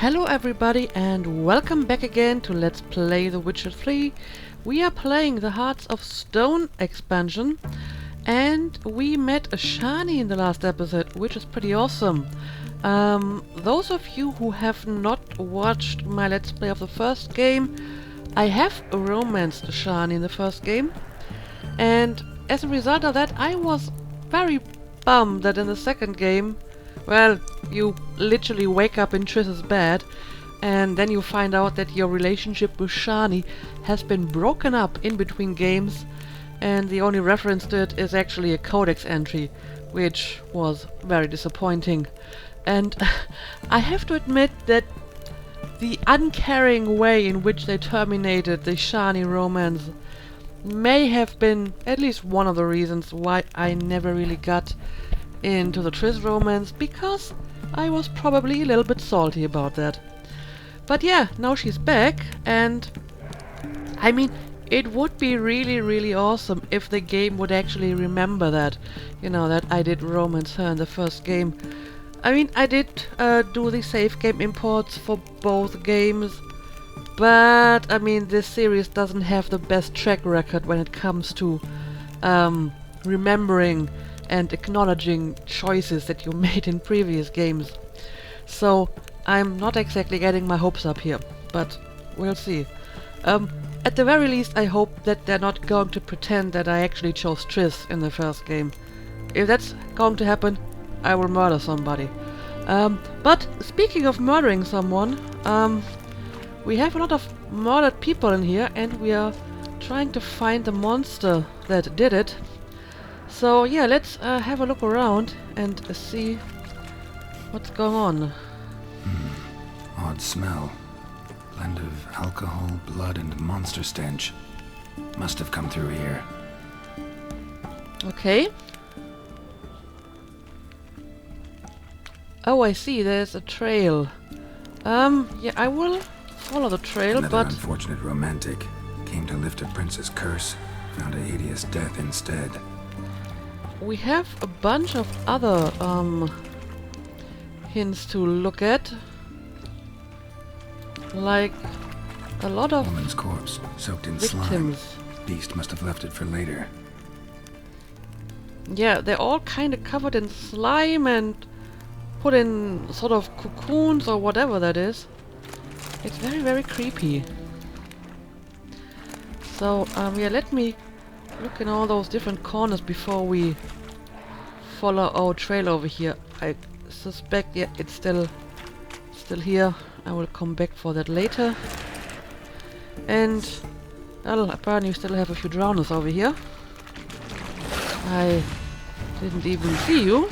Hello everybody and welcome back again to Let's Play The Witcher 3. We are playing the Hearts of Stone expansion and we met a Shani in the last episode, which is pretty awesome. Those of you who have not watched my Let's Play of the first game, I have romanced a Shani in the first game, and as a result of that I was very bummed that in the second game, well, you literally wake up in Triss's bed and then you find out that your relationship with Shani has been broken up in between games, and the only reference to it is actually a codex entry, which was very disappointing. And I have to admit that the uncaring way in which they terminated the Shani romance may have been at least one of the reasons why I never really got into the Triss romance, because I was probably a little bit salty about that. But yeah, now she's back, and I mean, it would be really awesome if the game would actually remember that, you know, that I did romance her in the first game. I mean, I did do the save game imports for both games, but I mean, this series doesn't have the best track record when it comes to remembering and acknowledging choices that you made in previous games. So I'm not exactly getting my hopes up here, but we'll see. At the very least, I hope that they're not going to pretend that I actually chose Triss in the first game. If that's going to happen, I will murder somebody. But speaking of murdering someone, we have a lot of murdered people in here, and we are trying to find the monster that did it. So yeah, let's have a look around and see what's going on. Odd smell. Blend of alcohol, blood, and monster stench. Must have come through here. Okay. Oh, I see, there's a trail. Yeah, I will follow the trail, Another but unfortunate romantic. Came to lift a prince's curse. Found a hideous death instead. we have a bunch of other hints to look at. Like a lot of Woman's corpse, soaked in victims. slime. Beast must have left it for later. Yeah, they're all kind of covered in slime and put in sort of cocoons or whatever that is. It's very creepy. So, yeah, let me look in all those different corners before we follow our trail over here. I suspect, yeah, it's still here. I will come back for that later. And, well, apparently we still have a few drowners over here. I didn't even see you.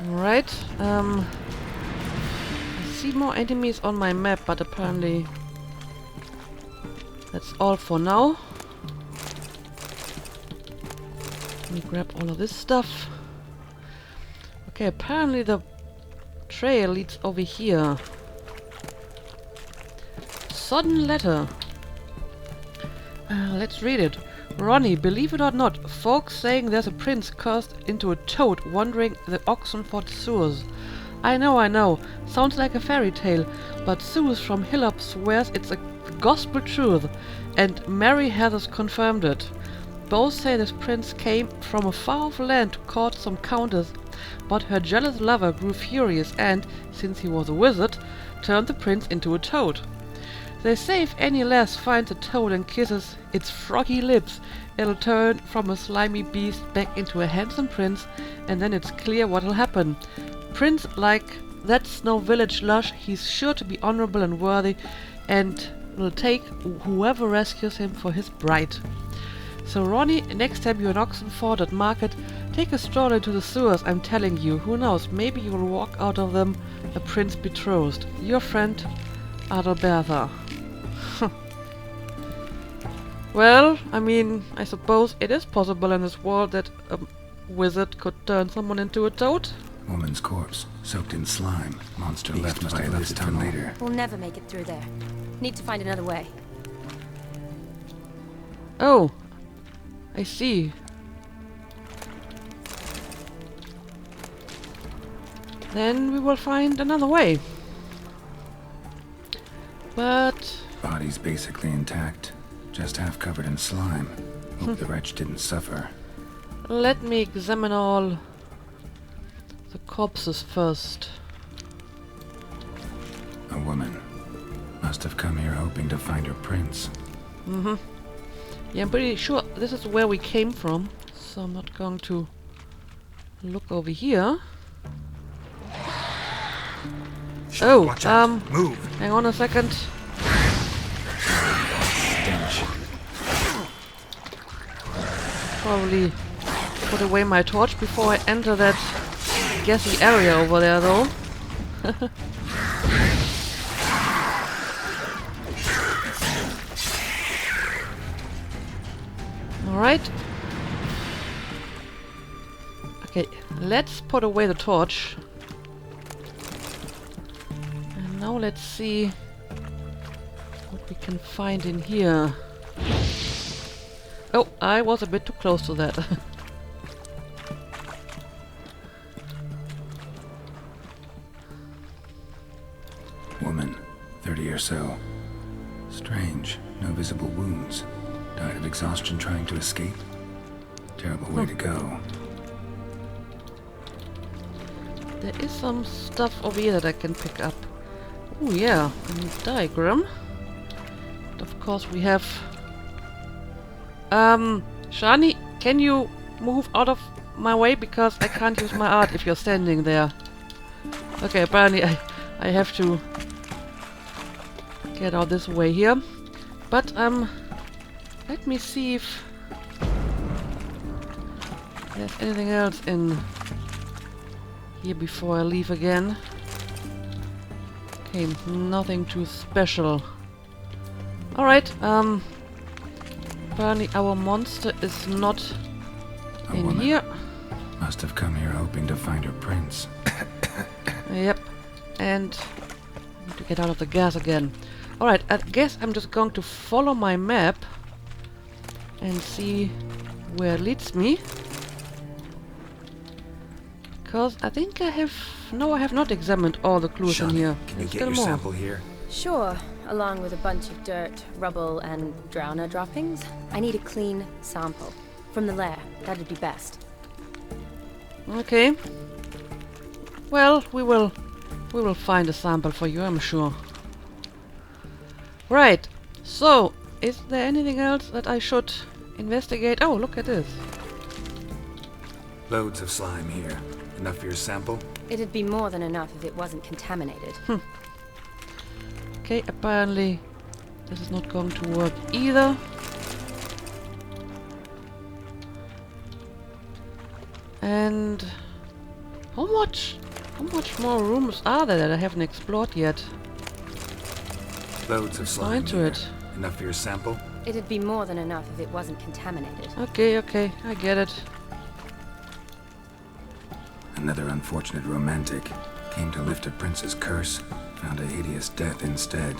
Alright, I see more enemies on my map, but apparently that's all for now. Let me grab all of this stuff. Okay, apparently the trail leads over here. Sudden letter. Let's read it. Ronnie, believe it or not, folks saying there's a prince cursed into a toad wandering the Oxenford sewers. I know, sounds like a fairy tale, but Suze from Hillop swears it's a gospel truth, and Mary Heathers confirmed it. Both say this prince came from a far-off land to court some countess, but her jealous lover grew furious and, since he was a wizard, turned the prince into a toad. They say if any lass finds a toad and kisses its froggy lips, it'll turn from a slimy beast back into a handsome prince, and then it's clear what'll happen. Prince like that Snow Village lush, he's sure to be honorable and worthy, and will take whoever rescues him for his bride. So Ronnie, next time you're in Oxenford at market, take a stroll into the sewers, I'm telling you. Who knows, maybe you'll walk out of them a prince betrothed. Your friend, Adalbertha. Well, I mean, I suppose it is possible in this world that a wizard could turn someone into a toad. Woman's corpse, soaked in slime. Monster left must have left it for later. We'll never make it through there. Need to find another way. Oh, I see. Then we will find another way. But... Body's basically intact, just half covered in slime. Hope the wretch didn't suffer. let me examine all the corpses first. A woman. Must have come here hoping to find her prince. Mm-hmm. Yeah, I'm pretty sure this is where we came from, so I'm not going to look over here. Oh, watch out. Move. hang on a second. Stench. Probably put away my torch before I enter that gassy area over there, though. Alright. Okay, let's put away the torch. And now let's see what we can find in here. Oh, I was a bit too close to that. Woman, 30 or so. Strange, no visible wounds. Died of exhaustion trying to escape. Terrible way to go. There is some stuff over here that I can pick up. Oh yeah, a new diagram. And of course we have... Shani, can you move out of my way because I can't use my art if you're standing there. Okay, apparently I have to get out this way here. But, let me see if there's anything else in here before I leave again. Okay, nothing too special. Alright, apparently our monster is not in woman. here. Must have come here hoping to find her prince. Yep, and I need to get out of the gas again. Alright, I guess I'm just going to follow my map and see where it leads me. Because I think I have... No, I have not examined all the clues in Shani, here. can you There's get still your more. sample here? Sure, along with a bunch of dirt, rubble, and drowner droppings. I need a clean sample. From the lair, that'd be best. Okay. Well, we will find a sample for you, I'm sure. Right. So, is there anything else that I should investigate? Oh, look at this. Loads of slime here. Enough for your sample? It'd be more than enough if it wasn't contaminated. Okay, apparently this is not going to work either. And how much more rooms are there that I haven't explored yet? Loads of slime into here. it. Enough for your sample? It'd be more than enough if it wasn't contaminated. Okay, I get it. Another unfortunate romantic. Came to lift a prince's curse. Found a hideous death instead.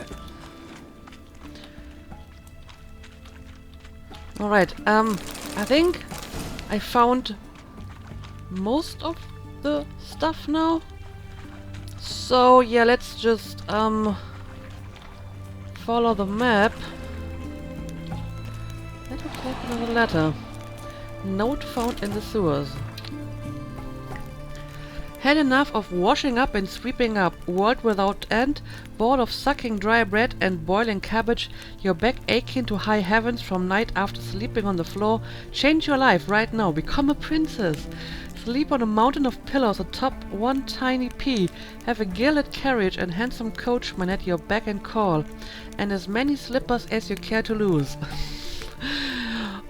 Alright, I think I found most of the stuff now. So yeah, let's just follow the map. Let us take another letter. Note found in the sewers. Had enough of washing up and sweeping up, world without end, bored of sucking dry bread and boiling cabbage, your back aching to high heavens from night after sleeping on the floor. Change your life right now, become a princess. Sleep on a mountain of pillows atop one tiny pea, have a gilded carriage and handsome coachman at your beck and call, and as many slippers as you care to lose.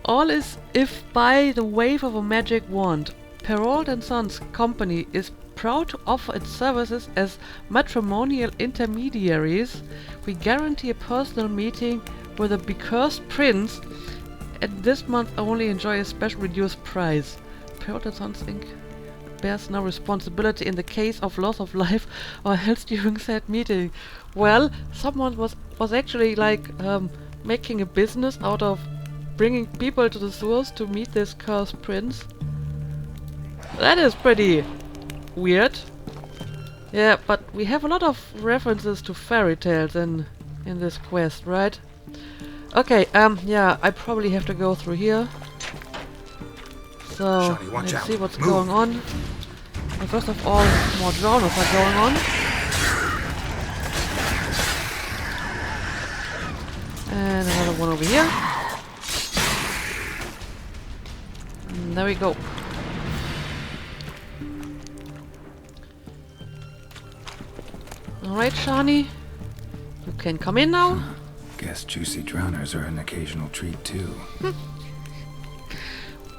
All is if by the wave of a magic wand. Perrault and Sons Company is proud to offer its services as matrimonial intermediaries. We guarantee a personal meeting with a becursed prince, and this month only enjoy a special reduced price. Perrault and Sons Inc. bears no responsibility in the case of loss of life or health during said meeting. Well, someone was actually like making a business out of bringing people to the sewers to meet this cursed prince. That is pretty weird. Yeah, but we have a lot of references to fairy tales in this quest, right? Okay, yeah, I probably have to go through here. So, Shani, watch let's out. see what's Move. going on. Well, first of all, more drowners are going on. And another one over here. And there we go. Alright, Shani. You can come in now. Guess juicy drowners are an occasional treat too.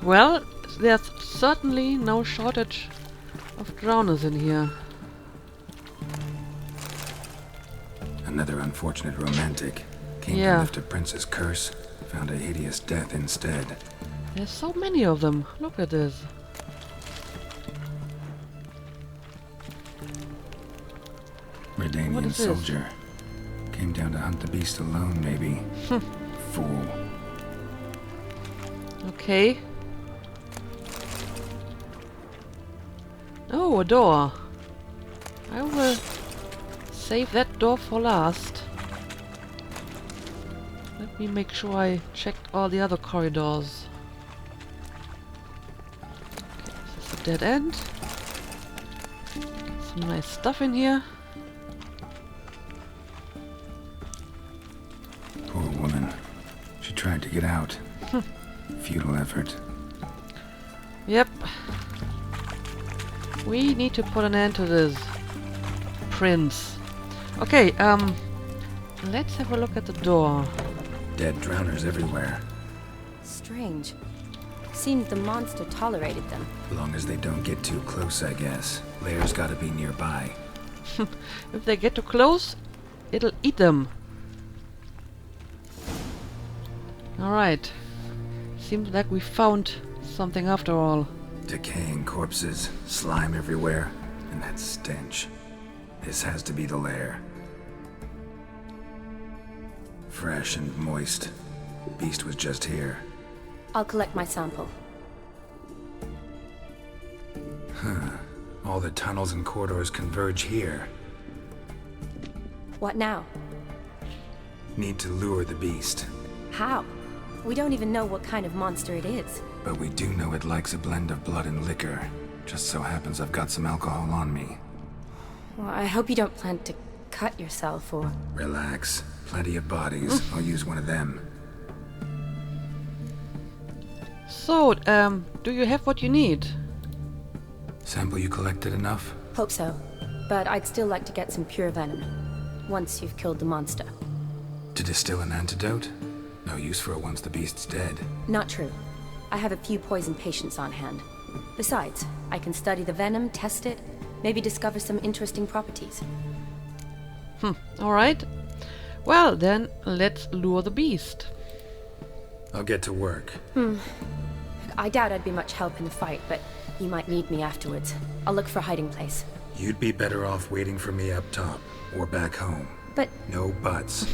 Well, there's certainly no shortage of drowners in here. Another unfortunate romantic. Came Yeah. to lift a prince's curse, found a hideous death instead. There's so many of them. Look at this. What Redanian is this? soldier. Came down to hunt the beast alone, maybe. Fool. Okay. Oh, a door. I will save that door for last. Let me make sure I checked all the other corridors. Okay, this is a dead end. Some nice stuff in here. Poor woman. She tried to get out. Futile effort. Yep. We need to put an end to this prince. Okay, let's have a look at the door. Dead drowners everywhere. Strange. Seems the monster tolerated them. Long as they don't get too close, I guess. Lair's gotta be nearby. If they get too close, it'll eat them. Alright. Seems like we found something after all. Decaying corpses, slime everywhere, and that stench. This has to be the lair. Fresh and moist. Beast was just here. I'll collect my sample. All the tunnels and corridors converge here. What now? Need to lure the beast. How? We don't even know what kind of monster it is. But we do know it likes a blend of blood and liquor. Just so happens I've got some alcohol on me. Well, I hope you don't plan to cut yourself or... Relax. Plenty of bodies. I'll use one of them. So, do you have what you need? Sample you collected enough? Hope so. But I'd still like to get some pure venom. Once you've killed the monster. To distill an antidote? No use for it once the beast's dead. Not true. I have a few poison patients on hand. Besides, I can study the venom, test it, maybe discover some interesting properties. Alright. Well, then, let's lure the beast. I'll get to work. I doubt I'd be much help in the fight, but you might need me afterwards. I'll look for a hiding place. You'd be better off waiting for me up top, or back home. But No buts.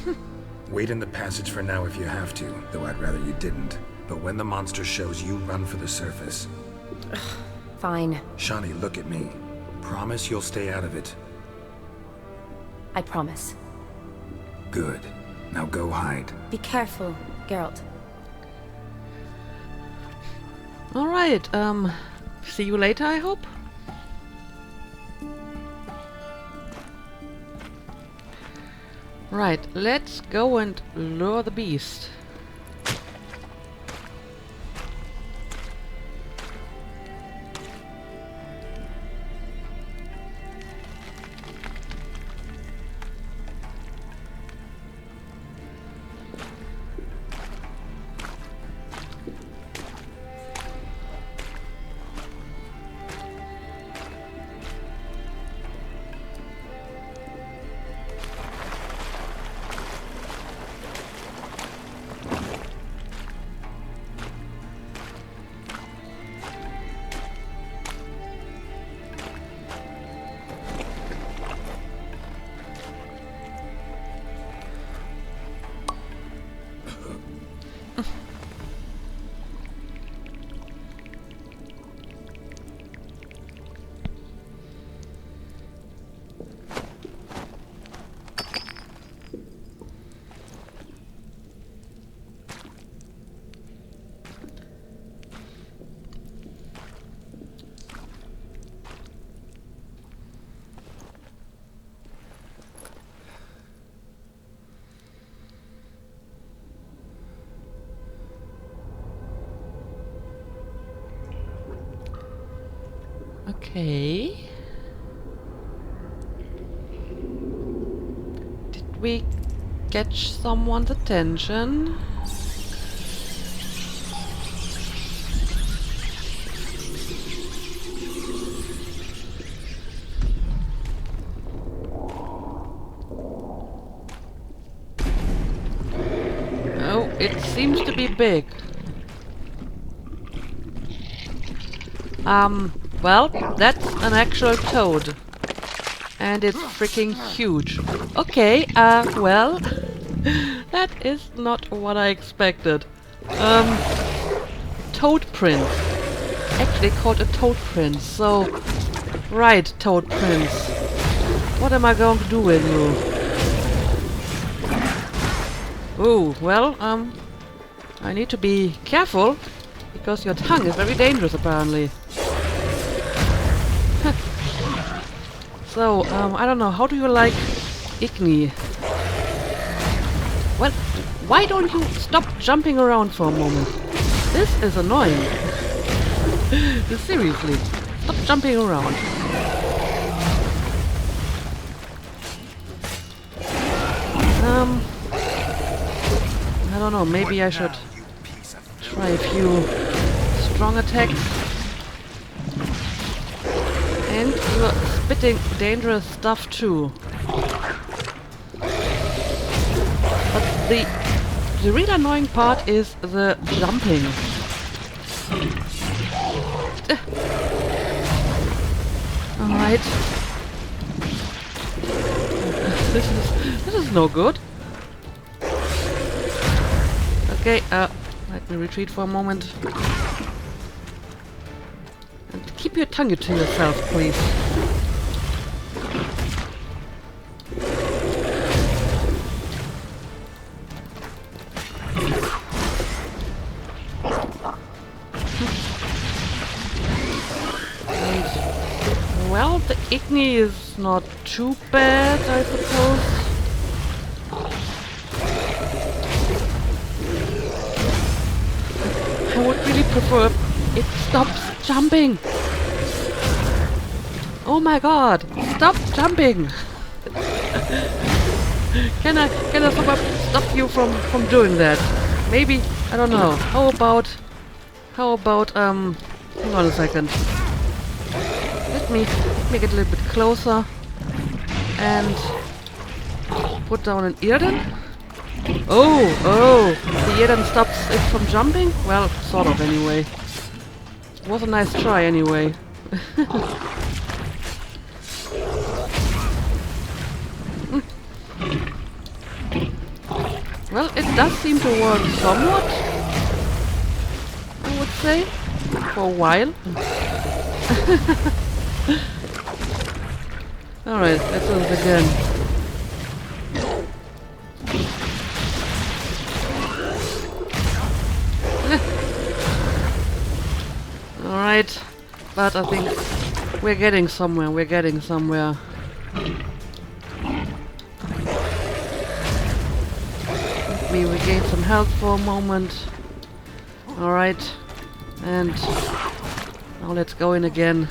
Wait in the passage for now if you have to, though I'd rather you didn't. But when the monster shows, you run for the surface. fine. Shani, look at me. Promise you'll stay out of it. I promise. Good. Now go hide. Be careful, Geralt. Alright, see you later, I hope? Right, let's go and lure the beast. Okay. Did we catch someone's attention? Oh, it seems to be big. Well, that's an actual toad. And it's freaking huge. Okay, well, that is not what I expected. Toad Prince. Actually called a Toad Prince, so... Right, Toad Prince. What am I going to do with you? Ooh, well, I need to be careful, because your tongue is very dangerous, apparently. So, I don't know, how do you like Igni? Well, why don't you stop jumping around for a moment? This is annoying. Seriously, stop jumping around. I don't know, maybe I should try a few strong attacks. And you're spitting dangerous stuff too. But the really annoying part is the jumping. Alright. This is no good. Okay, let me retreat for a moment. And keep your tongue to yourself, please. And, well, the Igni is not too bad, I suppose. I would really prefer it stops jumping. Oh my god, stop jumping. Can I stop you from doing that? Maybe, I don't know. How about hang on a second. Let me get a little bit closer and put down an Irden. Oh, the Irden stops it from jumping? Well, sort of anyway. It was a nice try anyway. Well, it does seem to work somewhat, I would say, for a while. Alright, let's do this again. Alright, but I think we're getting somewhere, We regain some health for a moment. Alright, and now let's go in again.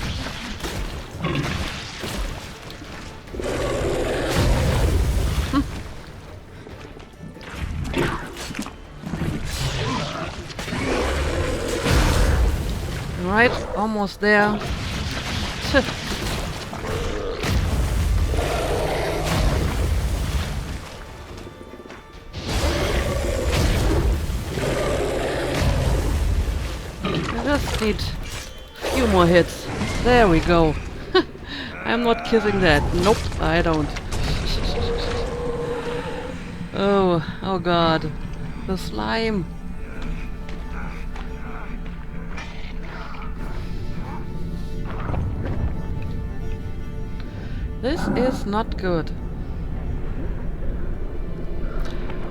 Alright, almost there. I just need a few more hits. There we go. I'm not kissing that. Nope, I don't. Oh god. The slime. This is not good.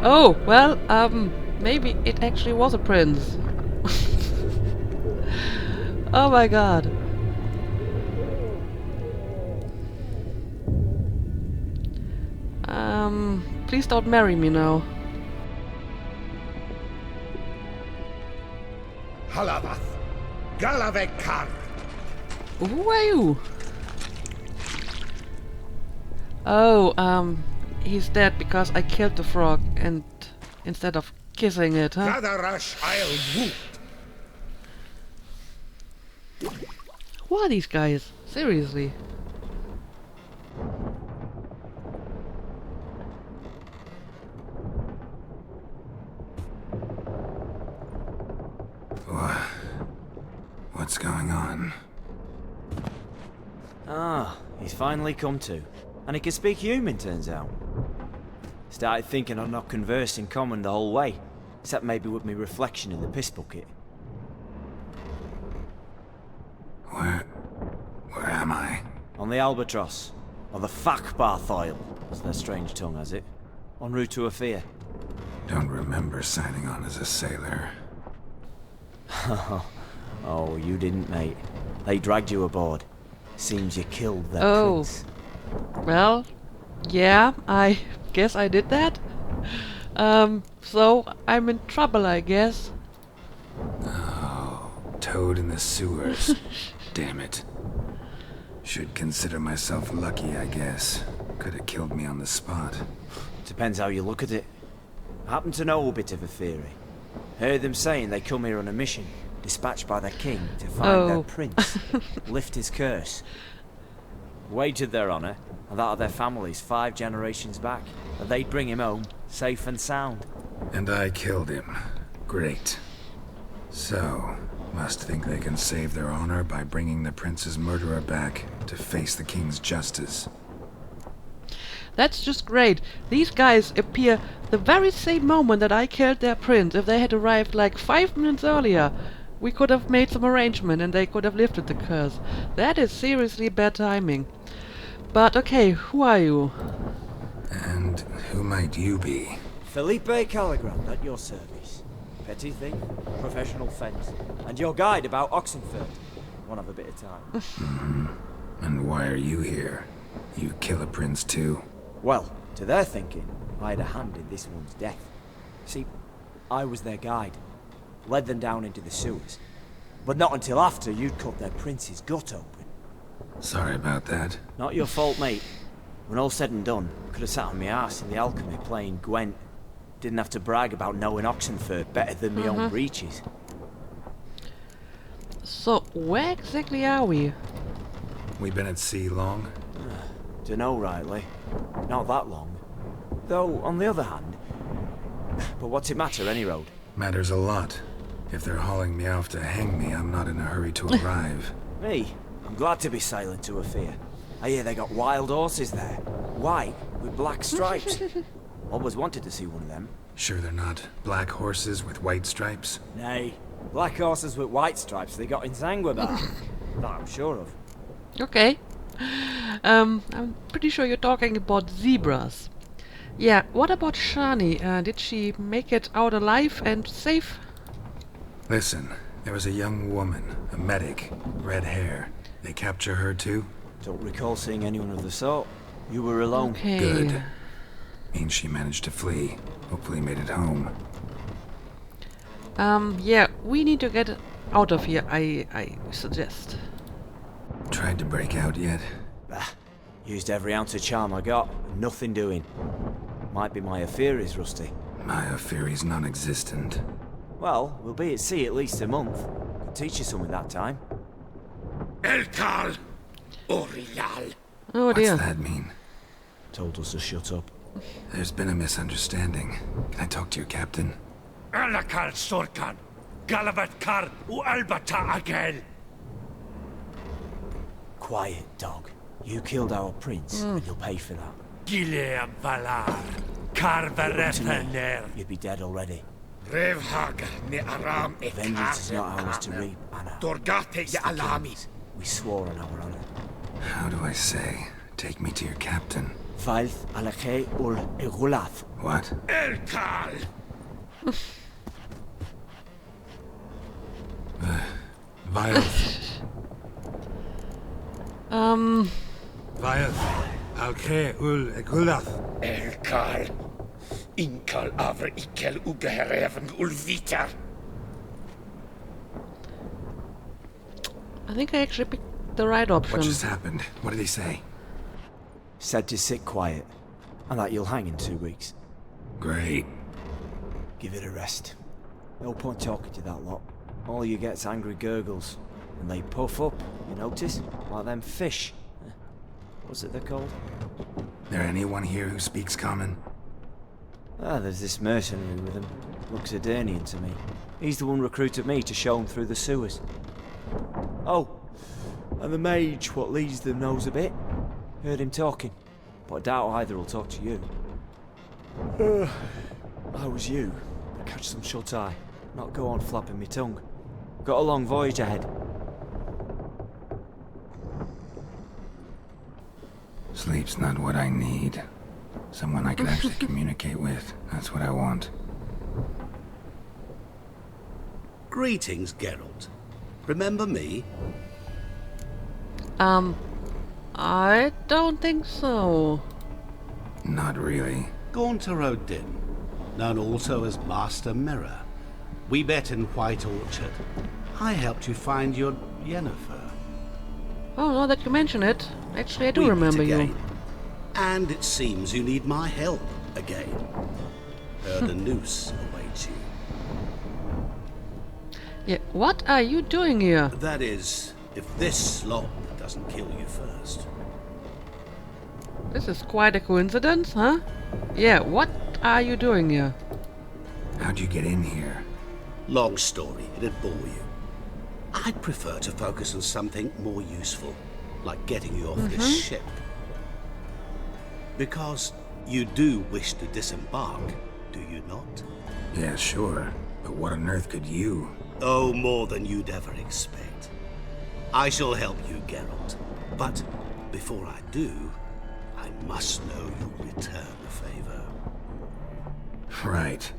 Oh, well, maybe it actually was a prince. Oh my god. Please don't marry me now. Halavath, Galavekar. Who are you? Oh, he's dead because I killed the frog and instead of kissing it, huh? Radarash, I'll whoop. Who are these guys? Seriously. What's going on? Ah, he's finally come to. And he can speak human, turns out. Started thinking I'd not conversed in common the whole way, except maybe with me reflection in the piss bucket. Where am I? On the Albatross, or the Fakbarth Oil, as their strange tongue has it, en route to Ophir. Don't remember signing on as a sailor. Oh, you didn't, mate. They dragged you aboard. Seems you killed their Oh. prince. Well, yeah, I guess I did that. So I'm in trouble, I guess. Toad in the sewers. Damn it. Should consider myself lucky, I guess. Could have killed me on the spot. Depends how you look at it. I happen to know a bit of a theory. Heard them saying they come here on a mission, dispatched by the king to find their Oh. prince, lift his curse. Wagered their honour, and that of their families 5 generations back, that they'd bring him home, safe and sound. And I killed him. Great. So, must think they can save their honor by bringing the prince's murderer back to face the king's justice. That's just great. These guys appear the very same moment that I killed their prince. If they had arrived like 5 minutes earlier, we could have made some arrangement and they could have lifted the curse. That is seriously bad timing. But okay, who are you? And who might you be? Felipe Caligrand at your service. Petty thief, professional fence, and your guide about Oxenfurt. Won't have a bit of time. And why are you here? You kill a prince too? Well, to their thinking, I had a hand in this one's death. See, I was their guide. Led them down into the sewers. But not until after you'd cut their prince's gut open. Sorry about that. Not your fault, mate. When all said and done, I could have sat on my arse in the alchemy playing Gwent. Didn't have to brag about knowing Oxenfurt better than my own breeches. So, where exactly are we? We been at sea long? Dunno rightly. Not that long. Though, on the other hand... But what's it matter, any road? Matters a lot. If they're hauling me off to hang me, I'm not in a hurry to arrive. Me? I'm glad to be sailing to Ophir. I hear they got wild horses there. White, with black stripes. Always wanted to see one of them. Sure they're not black horses with white stripes? Nay, black horses with white stripes they got in Zanguebar. That I'm sure of. Okay. I'm pretty sure you're talking about zebras. Yeah, what about Shani? Did she make it out alive and safe? Listen, there was a young woman, a medic, red hair. They capture her too? Don't recall seeing anyone of the sort. You were alone. Okay. Good. Means she managed to flee. Hopefully made it home. Yeah, we need to get out of here, I suggest. Tried to break out yet? Bah, used every ounce of charm I got. Nothing doing. Might be my Ophir is rusty. My Fury's non-existent. Well, we'll be at sea at least a month. Could teach you something that time. Elkal! Orial! Oh What's dear. that mean? Told us to shut up. There's been a misunderstanding. Can I talk to your captain? Alakal Sorkan! Galavat Kar u Albata Agel! Quiet, dog. You killed our prince, and you'll pay for that. Gileam Valar! Karvarefaner! You'd be dead already. Revhag ne Aram Vengeance is not ours to reap, Anna. Dorgate ya Alami! We swore on our honor. How do I say? Take me to your captain. Failth alakhe ul egulath. What? Elkal! Violence. Violence! Alkhe ul Egulath! Elkal! Inkal avre ikel ugehereven ulvitar! I think I actually the right option. What just happened? What did he say? Said to sit quiet, and that you'll hang in 2 weeks. Great. Give it a rest. No point talking to that lot. All you get's angry gurgles. And they puff up, you notice? Like them fish. What's it they're called? There anyone here who speaks common? Ah, there's this mercenary with him. Looks Aedirnian to me. He's the one recruited me to show him through the sewers. Oh, and the mage what leads them knows a bit. Heard him talking, but I doubt either will talk to you. How was you? Catch some shut-eye. Not go on flapping me tongue. Got a long voyage ahead. Sleep's not what I need. Someone I can actually communicate with. That's what I want. Greetings, Geralt. Remember me? I don't think so. Not really. Gaunter O'Din, known also as Master Mirror. We met in White Orchard. I helped you find your Yennefer. Oh, now that you mention it, actually I do We meet remember you. again. And it seems you need my help again. The noose awaits you. Yeah, what are you doing here? That is, if this slop doesn't kill you first. This is quite a coincidence, huh? Yeah, what are you doing here? How'd you get in here? Long story, it'd bore you. I'd prefer to focus on something more useful, like getting you off this ship. Because you do wish to disembark, do you not? Yeah, sure. But what on earth could you? Oh, more than you'd ever expect. I shall help you, Geralt. But before I do, I must know you'll return the favor. Right.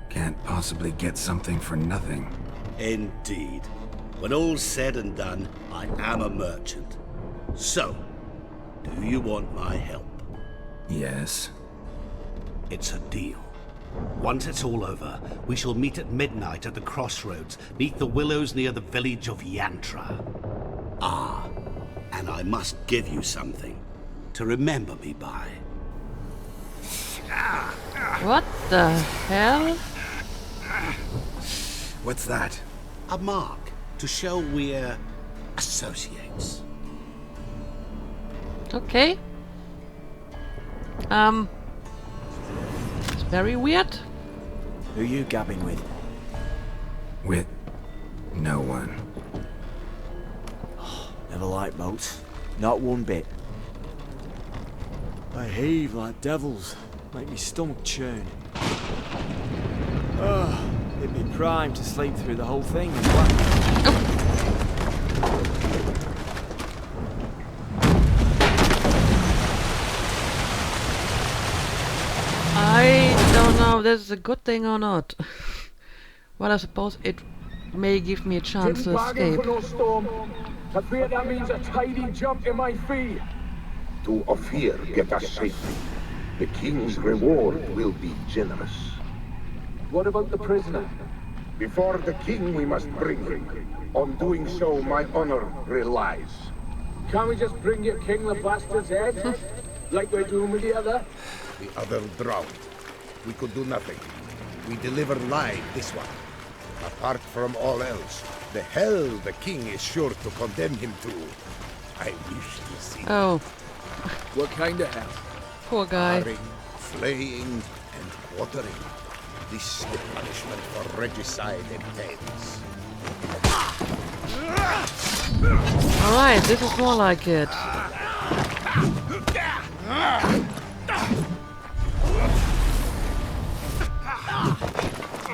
Can't possibly get something for nothing. Indeed. When all's said and done, I am a merchant. So, do you want my help? Yes. It's a deal. Once it's all over, we shall meet at midnight at the crossroads, neath the willows near the village of Yantra. Ah, and I must give you something to remember me by. What the hell? What's that? A mark to show we're associates. Okay. It's very weird. Who you gabbing with? With no one. Never liked boats. Not one bit. They heave like devils. Make me stomach churn. It'd be prime to sleep through the whole thing. I don't know if this is a good thing or not. Well, I suppose it may give me a chance to escape. For no storm. I fear that means a tidy jump in my fee. To Ophir get us safely. The king's reward will be generous. What about the prisoner? Before the king we must bring him. On doing so, my honor relies. Can't we just bring your king the bastard's head? Like we're doing with the other? The other drowned. We could do nothing. We deliver live this one. Apart from all else, the hell the king is sure to condemn him to. I wish to see. Oh, What kind of hell? poor guy. Harring, flaying, and quartering. This the punishment for regicide entails. Alright, this is more like it.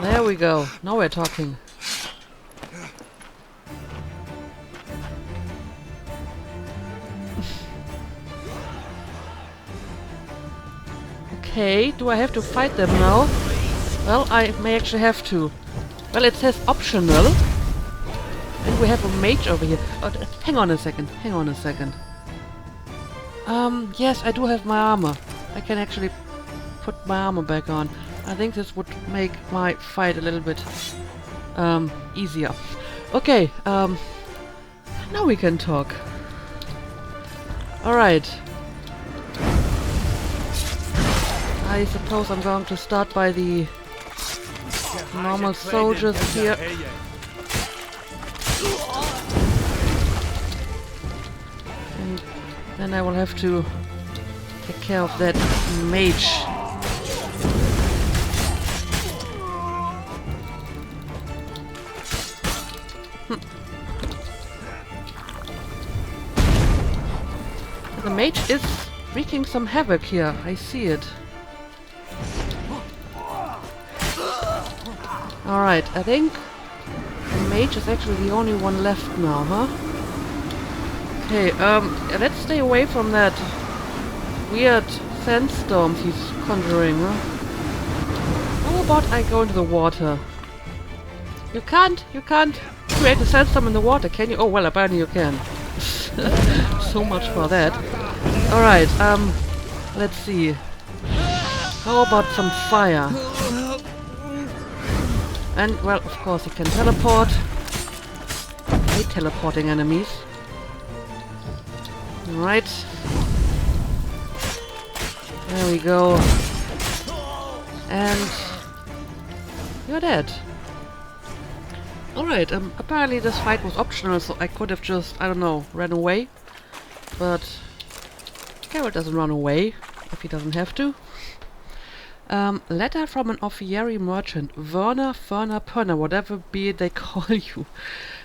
There we go. Now we're talking. Okay, do I have to fight them now? Well, I may actually have to. Well, it says optional. And we have a mage over here. Oh, hang on a second. Hang on a second. Yes, I do have my armor. I can actually put my armor back on. I think this would make my fight a little bit easier. Okay, now we can talk. Alright. I suppose I'm going to start by the normal soldiers here. And then I will have to take care of that mage. The mage is wreaking some havoc here. I see it. Alright, I think the mage is actually the only one left now, huh? Okay, let's stay away from that weird sandstorms he's conjuring, huh? How about I go into the water? You can't create a sandstorm in the water, can you? Oh, well, apparently you can. So much for that. Alright, let's see. How about some fire? And, well, of course he can teleport. I hate teleporting enemies. Alright. There we go. And you're dead. Alright, apparently this fight was optional, so I could have just, I don't know, ran away. But Geralt doesn't run away, if he doesn't have to. Letter from an Offieri merchant, Werner, Ferner, Perner, whatever be it they call you.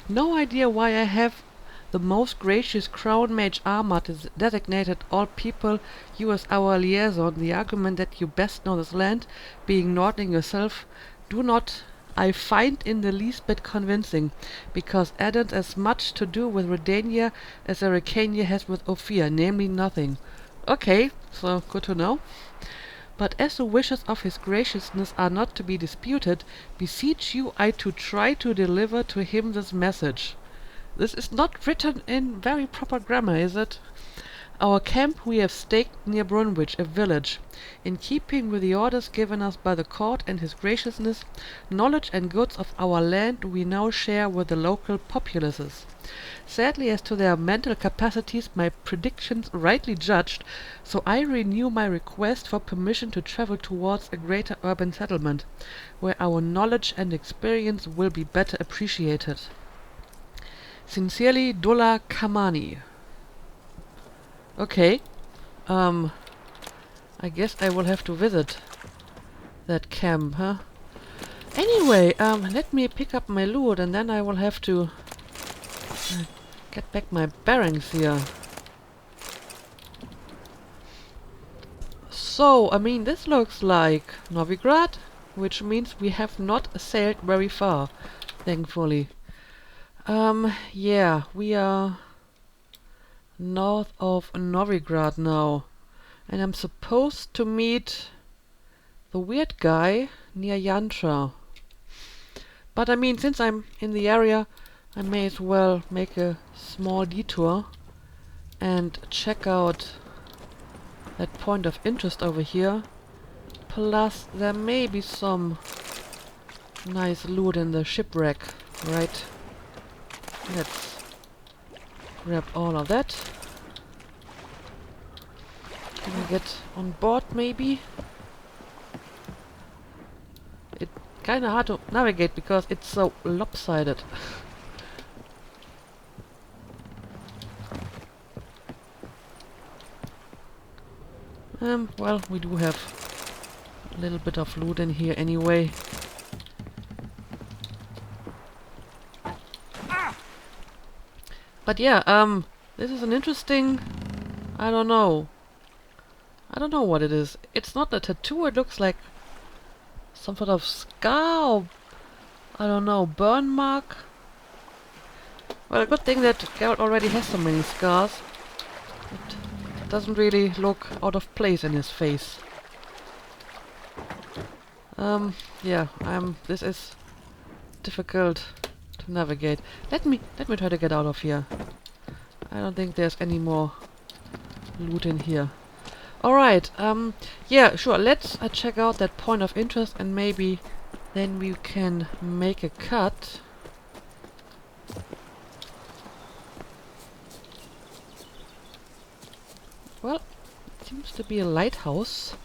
No idea why I have the most gracious crown mage Armad is designated all people you as our liaison. The argument that you best know this land, being Nordling yourself, do not I find in the least bit convincing, because Adan as much to do with Redania as Arcania has with Ophir, namely nothing. Okay, so good to know. But as the wishes of his graciousness are not to be disputed, beseech you I to try to deliver to him this message. This is not written in very proper grammar, is it? Our camp we have staked near Brunwich, a village. In keeping with the orders given us by the court and his graciousness, knowledge and goods of our land we now share with the local populaces. Sadly as to their mental capacities my predictions rightly judged, so I renew my request for permission to travel towards a greater urban settlement, where our knowledge and experience will be better appreciated. Sincerely, Dullah Kamani. Okay. I guess I will have to visit that camp, huh? Anyway, let me pick up my loot and then I will have to get back my bearings here. So, I mean, this looks like Novigrad, which means we have not sailed very far, thankfully. Yeah, we are north of Novigrad now. And I'm supposed to meet the weird guy near Yantra. But I mean, since I'm in the area, I may as well make a small detour and check out that point of interest over here. Plus, there may be some nice loot in the shipwreck, right? Let's grab all of that. Can we get on board, maybe? It's kinda hard to navigate because it's so lopsided. Well, we do have a little bit of loot in here anyway. But yeah, this is an interesting... I don't know what it is. It's not a tattoo, it looks like some sort of scar or, I don't know, burn mark. Well, a good thing that Geralt already has so many scars. It doesn't really look out of place in his face. Yeah, this is difficult to navigate. Let me try to get out of here. I don't think there's any more loot in here. Alright, yeah, sure, let's check out that point of interest and maybe then we can make a cut. Well, it seems to be a lighthouse.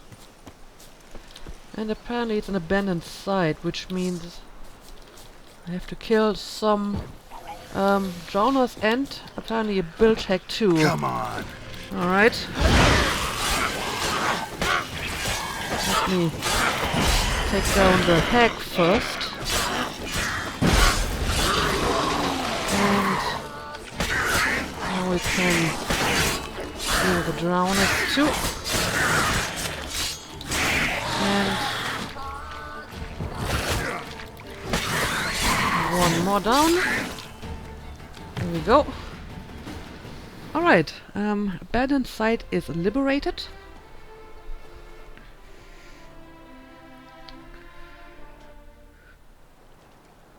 And apparently it's an abandoned site, which means I have to kill some drowners and apparently a bilge hack too. Come on. Alright. Let me take down the hack first. And now we can kill the drowners too. And one more down. There we go. Alright, abandoned site is liberated.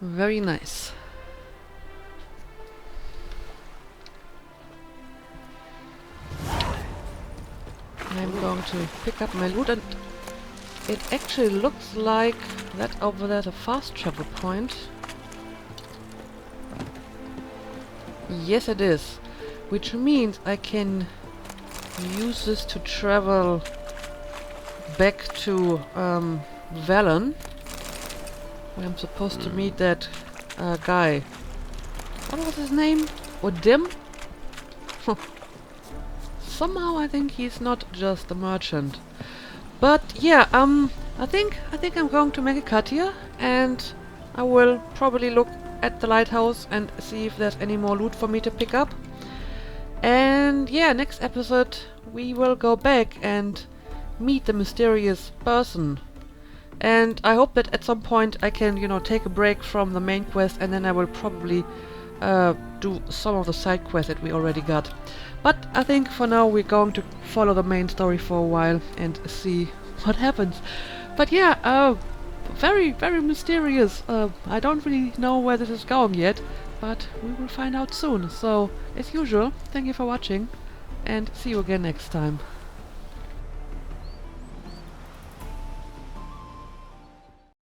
Very nice. I'm going to pick up my loot, and it actually looks like that over there's a fast travel point. Yes, it is. Which means I can use this to travel back to Velen, where I'm supposed to meet that guy. What was his name? Odim? Somehow I think he's not just a merchant. But yeah, I think I'm going to make a cut here, and I will probably look at the lighthouse and see if there's any more loot for me to pick up. And yeah, next episode we will go back and meet the mysterious person. And I hope that at some point I can, you know, take a break from the main quest, and then I will probably do some of the side quests that we already got. But I think for now we're going to follow the main story for a while and see what happens. But yeah, very, very mysterious. I don't really know where this is going yet, but we will find out soon. So, as usual, thank you for watching, and see you again next time.